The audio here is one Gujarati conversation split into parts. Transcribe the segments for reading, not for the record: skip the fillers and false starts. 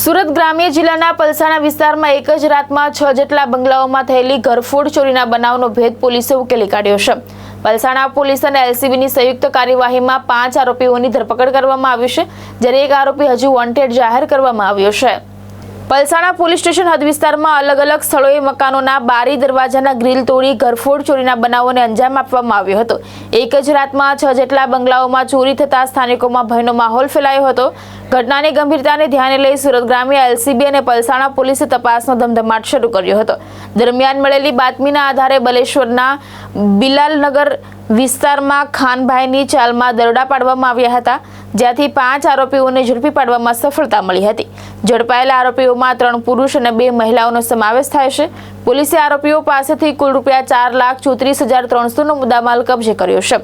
સુરત ગ્રામ્ય જિલ્લાના પલસાણા વિસ્તારમાં એક જ રાતમાં 6 જેટલા બંગલાઓમાં થયેલી ઘરફોડ ચોરીના બનાવનો ભેદ પોલીસે ઉકેલી કાઢ્યો છે। પલસાણા પોલીસ અને એલસીબીની સંયુક્ત કાર્યવાહીમાં 5 આરોપીઓની ધરપકડ કરવામાં આવી છે, જ્યારે એક આરોપી હજુ વોન્ટેડ જાહેર કરવામાં આવ્યો છે। પલસાણા પોલીસ સ્ટેશન હદ વિસ્તારમાં અલગ અલગ સ્થળોએ મકાનોના બારી દરવાજાના ગ્રીલ તોડી ઘરફોડ ચોરીના બનાવોને અંજામ આપવામાં આવ્યો હતો। એક જ રાતમાં 6 જેટલા બંગલાઓમાં ચોરી થતા સ્થાનિકોમાં ભયનો માહોલ ફેલાયો હતો। ઘટનાની ગંભીરતાને ધ્યાને લઈ સુરત ગ્રામ્ય એલસીબી અને પલસાણા પોલીસે તપાસનો ધમધમાટ શરૂ કર્યો હતો। દરમિયાન મળેલી બાતમીના આધારે બલેશ્વરના બિલાલનગર વિસ્તારમાં ખાનભાઈની ચાલમાં દરોડા પાડવામાં આવ્યા હતા, જ્યાંથી 5 આરોપીઓને ઝડપી પાડવામાં સફળતા મળી હતી। ઝડપાયેલા આરોપીઓમાં 3 પુરુષ અને 2 મહિલાઓનો સમાવેશ થાય છે। પોલીસે આરોપીઓ પાસેથી કુલ ₹4,34,300નો મુદ્દામાલ કબજે કર્યો છે।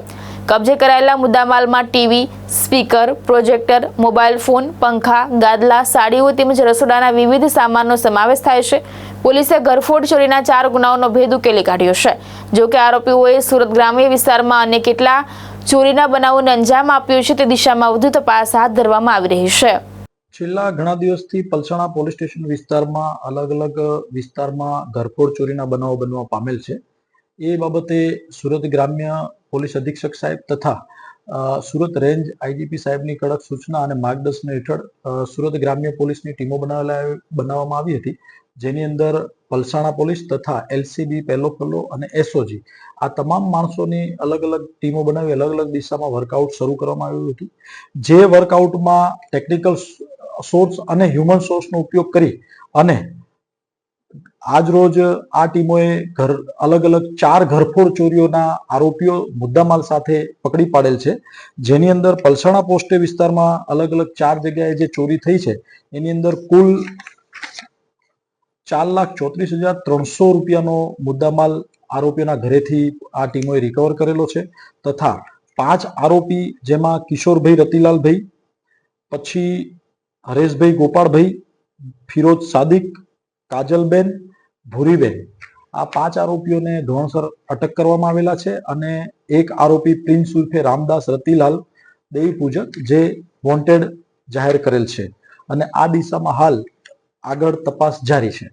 કબજે કરાયેલા મુદ્દામાલમાં TV, speaker, projector, mobile phone, પંખા, ગાદલા, સાડીઓ તેમજ રસોડાના વિવિધ સામાનનો સમાવેશ થાય છે। પોલીસે ઘરફોડ ચોરીના 4 ગુનાઓનો ભેદ ઉકેલી કાઢ્યો છે। જો કે આરોપીઓએ સુરત ગ્રામ્ય વિસ્તારમાં અન્ય કેટલા ચોરીના બનાવોને અંજામ આપ્યો છે તે દિશામાં વધુ તપાસ હાથ ધરવામાં આવી રહી છે। છેલ્લા ઘણા દિવસથી પલસાણા પોલીસ સ્ટેશન વિસ્તારમાં અલગ અલગ વિસ્તારમાં ઘરફોડ ચોરીના બનાવો બનવા પામેલ છે। એ બાબતે સુરત ગ્રામ્ય પોલીસ અધિક્ષક સાહેબ તથા સુરત રેન્જ આઈજીપી સાહેબની કડક સૂચના અને માર્ગદર્શન હેઠળ સુરત ગ્રામ્ય પોલીસની ટીમો બનાવવામાં આવી હતી, જેની અંદર પલસાણા પોલીસ તથા એલસીબી, પહેલો ફલ્લો અને એસઓજી આ તમામ માણસોની અલગ અલગ ટીમો બનાવી અલગ અલગ દિશામાં વર્કઆઉટ શરૂ કરવામાં આવ્યું હતું। જે વર્કઆઉટમાં ટેકનિકલ સોર્સ અને હ્યુમન સોર્સનો ઉપયોગ કરી અને આજ રોજ આ ટીમોએ અલગ અલગ 4 ઘરફોડ ચોરીઓના આરોપીઓ મુદ્દામાલ સાથે પકડી પાડેલ છે, જેની અંદર પલસાણા પોસ્ટે વિસ્તારમાં અલગ અલગ 4 જગ્યાએ જે ચોરી થઈ છે એની અંદર કુલ ₹4,34,300નો મુદ્દામાલ આરોપીઓના ઘરેથી આ ટીમોએ રિકવર કરેલો છે તથા 5 આરોપી જેમાં કિશોરભાઈ રતિલાલભાઈ, પછી હરેશભાઈ ગોપાળભાઈ, ફિરોજ સાદિક, કાજલબેન, ભૂરીબેન આ 5 આરોપીઓને ધોરણસર અટક કરવામાં આવેલા છે અને એક આરોપી પ્રિન્સ ઉર્ફે રામદાસ રતિલાલ દેવી પૂજક જે વોન્ટેડ જાહેર કરેલ છે અને આ દિશામાં હાલ આગળ तपास जारी है।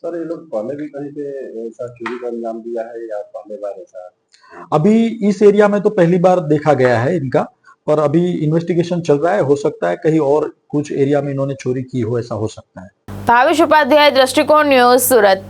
सर ये लोग पहले भी कहीं पे ऐसा चोरी का अंजाम दिया है या पहले बार ऐसा? अभी इस एरिया में तो पहली बार देखा गया है इनका, पर अभी इन्वेस्टिगेशन चल रहा है। हो सकता है कहीं और कुछ एरिया में इन्होंने चोरी की हो, ऐसा हो सकता है। भावेश उपाध्याय, दृष्टिकोण न्यूज, सूरत।